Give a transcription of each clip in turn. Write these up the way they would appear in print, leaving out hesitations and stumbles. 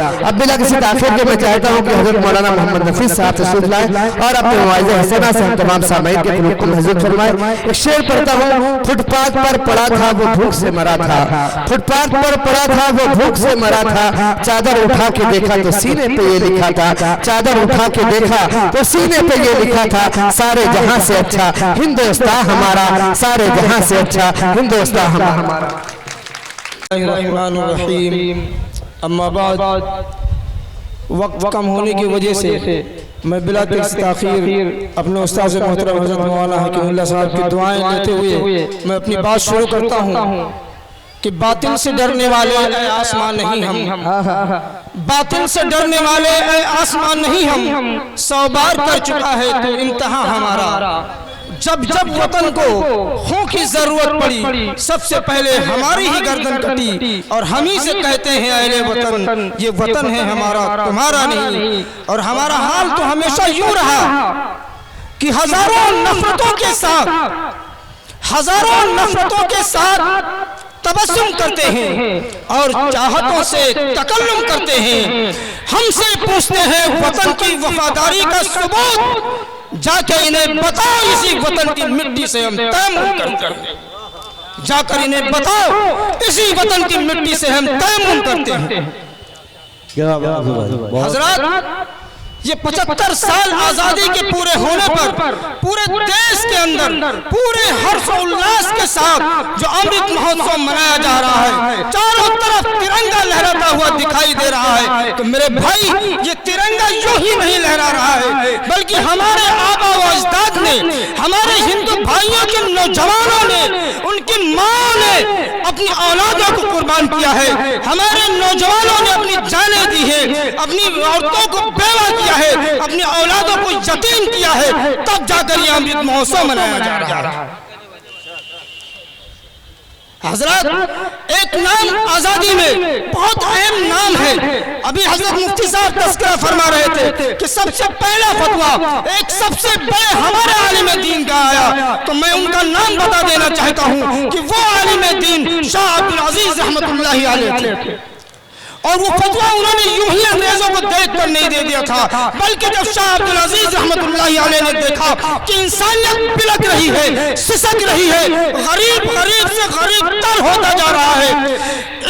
اب بلا کسی تاخیر کے میں چاہتا ہوں کہ حضرت مولانا محمد نفیس صاحب تشریف لائیں اور اپنے مواعظ حسنہ سے ہم تمام سامعین کے قلوب کو محظوظ فرمائیں۔ ایک شعر پڑھتا ہوں۔ فٹ پاتھ پر پڑا تھا وہ بھوک سے مرا تھا، فٹ پاتھ پر پڑا تھا وہ بھوک سے مرا تھا، چادر اٹھا کے دیکھا تو سینے پہ یہ لکھا تھا، چادر اٹھا کے دیکھا تو سینے پہ یہ لکھا تھا، سارے جہاں سے اچھا ہندوستان ہمارا، سارے جہاں سے اچھا ہندوستان ہمارا۔ الرحمن الرحیم، اما بعد، وقت کم ہونے کی وجہ سے میں بلا تاخیر اپنے استاذ محترم حضرت مولانا حکیم اللہ صاحب کی دعائیں لیتے ہوئے میں اپنی بات شروع کرتا ہوں کہ باطل سے ڈرنے والے اے آسمان نہیں ہم، باطل سے ڈرنے والے اے آسمان نہیں ہم، 100 بار کر چکا ہے تو امتحان ہمارا، جب جب وطن کو خون کی ضرورت پڑی سب سے پہلے ہماری ہی گردن کٹی، اور ہم ہی سے کہتے ہیں اہل وطن یہ وطن ہے ہمارا تمہارا نہیں۔ اور ہمارا حال تو ہمیشہ یوں رہا کہ ہزاروں نفرتوں کے ساتھ تبسم کرتے ہیں اور چاہتوں سے تکلم کرتے ہیں، ہم سے پوچھتے ہیں وطن کی وفاداری کا ثبوت، جا کے انہیں بتاؤ اسی وطن کی مٹی سے ہم تیمم کرتے ہیں، جا کر انہیں بتاؤ اسی وطن کی مٹی سے ہم تیمم کرتے ہیں۔ حضرات، یہ 75 سال آزادی کے پورے ہونے پر پورے دیش کے اندر پورے ہرش و الاس کے ساتھ جو امرت مہوتسو منایا جا رہا ہے، چاروں طرف ترنگا لہراتا ہوا دکھائی دے رہا ہے، تو میرے بھائی یہ ترنگا یوں ہی نہیں لہرا رہا ہے، بلکہ ہمارے آبا و اجداد نے، ہمارے ہندو بھائیوں کے نوجوانوں نے، ان کی ماں نے اپنی اولادوں کو قربان کیا ہے، ہمارے نوجوانوں نے اپنی جانیں دی ہیں، اپنی عورتوں کو بیوہ کیا ہے، اپنی اولادوں کو یتیم کیا ہے، تب جا کر یہ امرت مہوتسو منایا جا رہا ہے۔ حضرات، ایک نام آزادی میں بہت اہم نام ہے، ابھی حضرت مفتی صاحب تذکرہ فرما رہے تھے کہ سب سے پہلا فتویٰ ایک سب سے بڑے ہمارے عالم دین کا آیا، تو میں ان کا نام بتا دینا چاہتا ہوں کہ وہ عالم دین شاہ عبدالعزیز رحمت اللہ علیہ تھے، اور وہ فتویٰ انہوں نے یوں ہی انگریزوں کو دیکھ کر نہیں دے دیا تھا، بلکہ جب شاہ عبدالعزیز رحمت اللہ علیہ نے دیکھا کہ انسانیت بلک رہی ہے، سسک رہی ہے، غریب سے غریب تر ہوتا جا رہا ہے،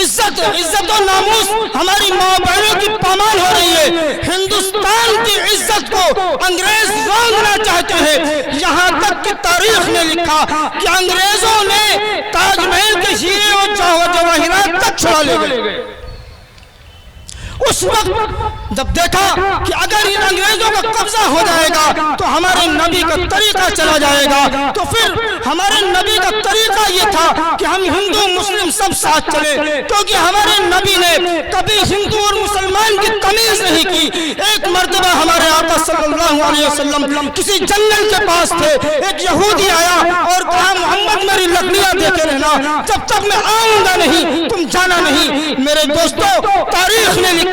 عزت و ناموس ہماری ماں بہنوں کی پامال ہو رہی ہے، ہندوستان کی عزت کو انگریز رونگنا چاہتے ہیں، یہاں تک کہ تاریخ نے لکھا کہ انگریزوں نے تاج محل کے ہیرے اور جواہرات تک چھڑا لے گئے۔ اس وقت جب دیکھا کہ اگر ان انگریزوں کا قبضہ ہو جائے گا تو ہمارے نبی کا طریقہ چلا جائے گا، تو پھر ہمارے نبی کا طریقہ یہ تھا کہ ہم ہندو مسلم سب ساتھ چلے، کیونکہ ہمارے نبی نے کبھی ہندو اور مسلمان کی تمیز نہیں کی۔ ایک مرتبہ ہمارے آقا صلی اللہ علیہ وسلم کسی جنگل کے پاس تھے، ایک یہودی آیا اور کہا محمد میری لکڑیاں دیتے رہنا، جب تک میں آؤں گا نہیں تم جانا نہیں۔ میرے دوستو، تاریخ نے لکھا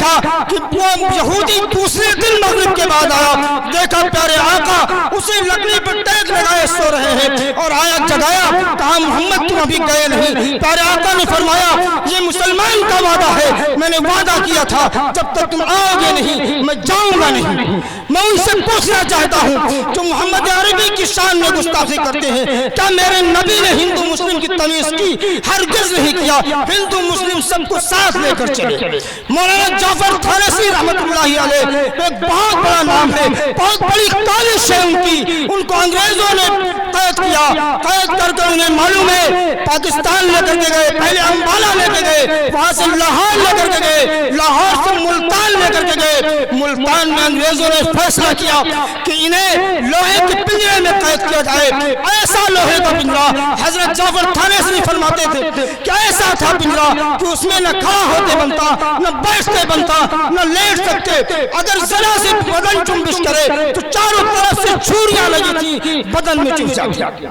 کہ وہ یہودی دوسرے دن مغرب کے بعد آیا، دیکھا پیارے آقا اسی لکڑی پر ٹیک لگائے سو رہے ہیں، اور آیا جگایا، کہا محمد تم ابھی گئے نہیں۔ پیارے آقا نے فرمایا یہ مسلمان کا وعدہ ہے، میں نے وعدہ کیا تھا جب تک تم آؤ گے نہیں میں جاؤں گا نہیں۔ میں ان سے پوچھنا چاہتا ہوں جو محمد عربی کی شان میں گستاخی کرتے ہیں، کیا میرے نبی نے ہندو مسلم کی تمیز کی؟ ہرگز نہیں کیا، ہندو مسلم سب کو ساتھ لے کر چلے۔ مولانا جعفر تھانسی رحمت اللہ علیہ ایک بہت بڑا نام ہے، بہت بڑی کالش ہے ان کی، ان کو انگریزوں نے قید کیا، قید کر کے انہیں معلوم ہے پاکستان لے کر کے گئے، پہلے امبالہ لے کے گئے، وہاں سے لاہور لے کر کے گئے، لاہور سے ملتان لے کر کے گئے، ملتان میں انگریزوں نے فیصلہ کیا کہ انہیں لوہے کے پنجرے میں قید کیا جائے، ایسا لوہے کا پنجرا، حضرت جعفر تھانسی فرماتے تھے کہ ایسا تھا پنجرا کہ اس میں نہ کھڑا ہوتے بنتا نہ بیٹھتے بنتا نہ لیٹ سکتے، اگر ذرا سے بدن جنبش کرے تو چاروں طرف سے چھریاں لگی تھی، بدن میں چبھ جاتی۔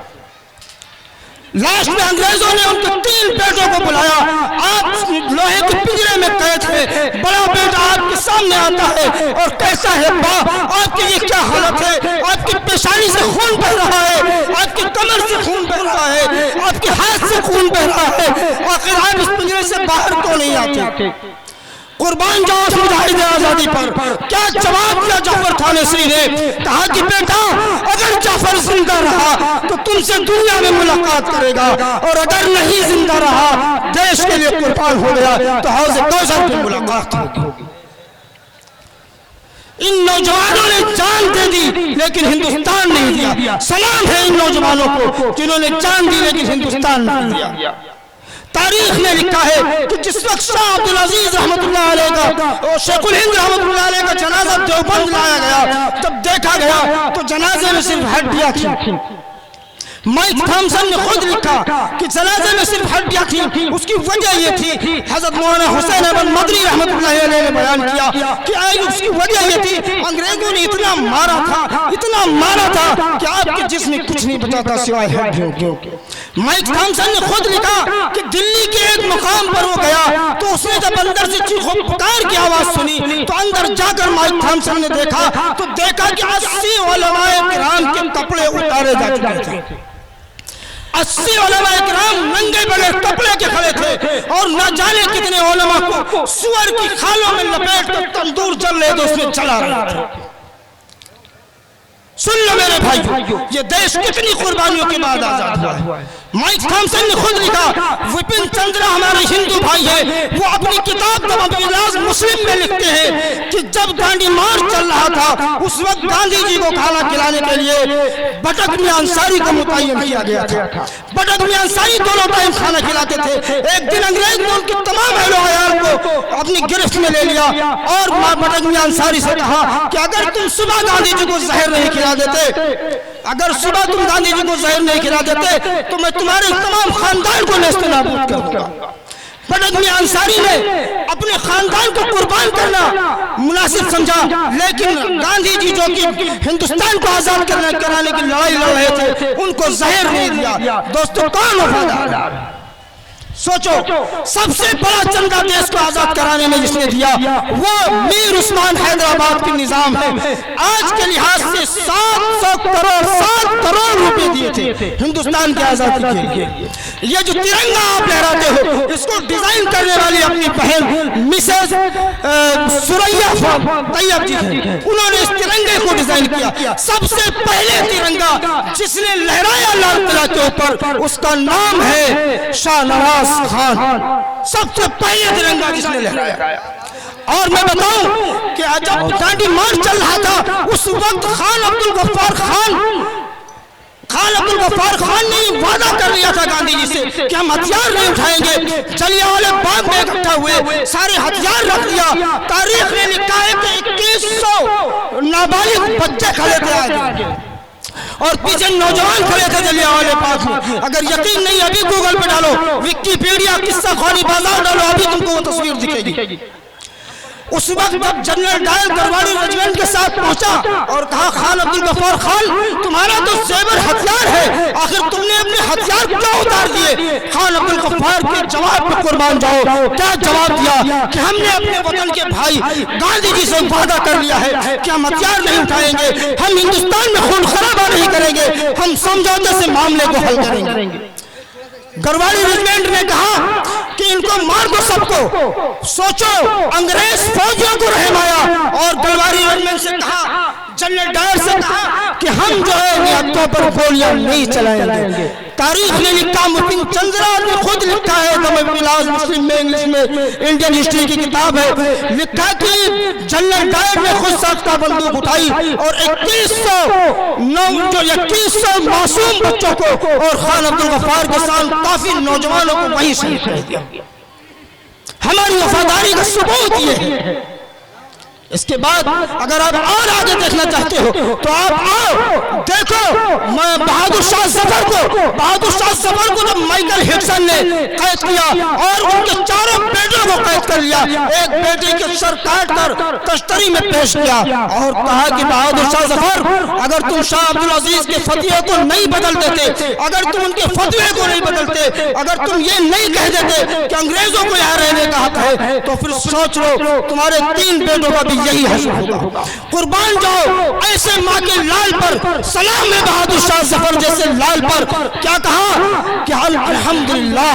لاسٹ میں انگریزوں نے ان کے 3 بیٹوں کو بلایا، آپ لوہے کے پنجرے میں قید ہیں، بڑا بیٹا آپ کے سامنے آتا ہے اور کیسا ہے با، آپ کی یہ کیا حالت ہے؟ آپ کی پیشانی سے خون بہ رہا ہے، آپ کی کمر سے خون بہ رہا ہے، آپ کے ہاتھ سے خون بہ رہا ہے، آخر آپ اس پنجرے سے باہر تو نہیں آتے۔ قربان جاؤ مجاہد آزادی پر۔ کیا جواب دیا جعفر تھانیسری نے؟ کہا کہ بیٹا اگر جعفر زندہ رہا تو تم سے دنیا میں ملاقات کرے گا، اور اگر نہیں زندہ رہا دیش کے لیے قربان ہو گیا تو حوض کوثر پہ ملاقات ہوگی۔ ان نوجوانوں نے جان دے دی لیکن ہندوستان نہیں دیا۔ سلام ہے ان نوجوانوں کو جنہوں نے جان دی لیکن ہندوستان نہیں دیا۔ تاریخ نے لکھا ہے کہ جس وقت شاہ عبدالعزیز رحمت اللہ علیہ کا اور شیخ الہند رحمت اللہ علیہ کا جنازہ دیوبند لایا گیا، جب دیکھا گیا تو جنازے میں صرف ہڈیاں تھیں۔ مائک تھامسن نے خود لکھا کہ جنازے میں صرف ہڈیاں تھیں، اس کی وجہ یہ تھی، حضرت مولانا حسین احمد مدنی رحمت اللہ علیہ نے بیان کیا کہ اس کی وجہ یہ تھی انگریزوں نے اتنا مارا تھا کہ آپ کے جسم میں کچھ نہیں بچا تھا سوائے ہڈیوں کے۔ مائک تھامسن نے خود لکھا کہ دلی کے ایک مقام پر وہ گیا تو اس نے جب اندر سے چیخ و پکار کی آواز سنی تو اندر جا کر مائک تھامسن نے دیکھا کہ 80 علماء کرام کے کپڑے اتارے جا چکے تھے۔ 80 علماء کرام ننگے بغیر کپڑے کے کھڑے تھے، اور نہ جانے کتنے علماء کو سور کی کھالوں میں لپیٹ کر تندور جل رہے تھے، اس میں جلا رہے تھے۔ سن لو میرے بھائیو، یہ دیش کتنی قربانیوں کے بعد آزاد ہوا ہے۔ مائک تھامسن نے خود لکھا، وپن چندرا ہمارے ہندو بھائی ہیں، وہ اپنی کتاب تمام مسلم میں لکھتے ہیں کہ جب ڈانڈی مارچ چل رہا تھا اس وقت گاندھی جی کو کھانا کھلانے کے لیے بٹک میاں انصاری کو متعین کیا گیا تھا۔ بٹک میاں انصاری دونوں ٹائم کھانا کھلاتے تھے۔ ایک دن انگریز نے ان کے تمام اہل و عیال کو اپنی گرفت میں لے لیا اور بٹک میاں انصاری سے کہا کہ اگر تم صبح گاندھی جی کو زہر نہیں کھلا دیتے تو میں تمہارے تمام خاندان کو نیست و نابود کر دوں گا۔ بٹک میاں انصاری نے اپنے خاندان کو قربان کرنا مناسب سمجھا، لیکن گاندھی جی جو کہ ہندوستان کو آزاد کرانے کی لڑائی لڑ رہے تھے ان کو زہر نہیں دیا۔ دوستو کون وفادار؟ سوچو، سب سے بڑا چندہ دیش کو آزاد کرانے میں جس نے دیا وہ میر عثمان حیدرآباد کی نظام ہے۔ آج کے لحاظ سے 7 کروڑ روپے دیے تھے ہندوستان کی آزادی کے لیے۔ یہ جو ترنگا آپ لہراتے ہو اس کو ڈیزائن کرنے والی اپنی بہن مسز سریا طیب جی ہیں، انہوں نے اس ترنگے کو ڈیزائن کیا۔ سب سے پہلے ترنگا جس نے لہرایا لال قلعہ کے اوپر اس کا نام ہے شاہ نواز خان، سب سے پہلے ترنگا جس نے لہرایا۔ اور میں بتاؤں کہ جب ڈانڈی مارچ چل رہا تھا اس وقت خان عبد الغفار خان نے یہ وعدہ کر لیا تھا گاندھی جی سے کہ ہم ہتھیار نہیں اٹھائیں گے۔ جلیانوالے باغ میں اکٹھا ہوئے، سارے ہتھیار رکھ دیا۔ تاریخ نے لکھا ہے کہ 2100 نابالغ بچے کھڑے تھے آگے اور پیچھے نوجوان کھڑے تھے جلیانوالے باغ میں۔ اگر یقین نہیں ابھی گوگل پہ ڈالو، وکیپیڈیا قصہ خوانی بازار ڈالو، ابھی تم کو وہ تصویر دکھے گی۔ اس وقت جب جنرل ڈائر گرواڑی ریجمنٹ کے ساتھ پہنچا اور کہا خان عبد الغفار خان تمہارا تو زیور ہتھیار ہے، آخر تم نے اپنے ہتھیار کیوں اتار دیے؟ خان عبد الغفار کے جواب پہ قربان جاؤ، کیا جواب دیا کہ ہم نے اپنے وطن کے بھائی گاندھی جی سے وعدہ کر لیا ہے کہ ہم ہتھیار نہیں اٹھائیں گے، ہم ہندوستان میں خون خرابہ نہیں کریں گے، ہم سمجھوتے سے معاملے کو حل کریں گے۔ گرواڑی ریجمنٹ نے کہا کہ ان کو مار دو سب کو۔ سوچو، انگریز فوجیوں کو رحم آیا اور گرواڑی ریجمنٹ سے کہا، جنرل ڈائر سے کہا کہ ہم جو ہے نیتوں پر گولیاں نہیں چلائیں گے۔ تاریخ نے لکھا، مپن چندرا نے خود لکھا ہے، مسلم میں انگلش میں انڈین ہسٹری کی کتاب ہے، لکھا کہ جنرل ڈائر نے خود ساختہ بندوق اٹھائی اور 2100 معصوم بچوں کو اور خان عبد الغفار کے ساتھ کافی نوجوانوں کو وہیں شہید کر دیا۔ ہماری وفاداری کا ثبوت یہ ہے۔ اس کے بعد اگر آپ اور آگے دیکھنا چاہتے ہو تو آپ آؤ دیکھو بہادر شاہ ظفر کو جب مائیکل ہکسن نے قید کیا اور ان کے چاروں بیٹوں کو قید کر لیا، ایک بیٹے کے سر کاٹ کر تشتری میں پیش کیا اور کہا کہ بہادر شاہ ظفر اگر تم شاہ عبدالعزیز کے فتوے کو نہیں بدل دیتے، اگر تم ان کے فتوے کو نہیں بدلتے، اگر تم یہ نہیں کہہ دیتے کہ انگریزوں کو یہاں رہنے کا حق ہے، تو پھر سوچ لو تمہارے 3 بیٹوں کا بھی یہی حشر ہوگا۔ قربان جاؤ ایسے ماں کے لال پر، سلام ہے بہادر شاہ ظفر جیسے لال پر۔ کیا کہا کہ الحمدللہ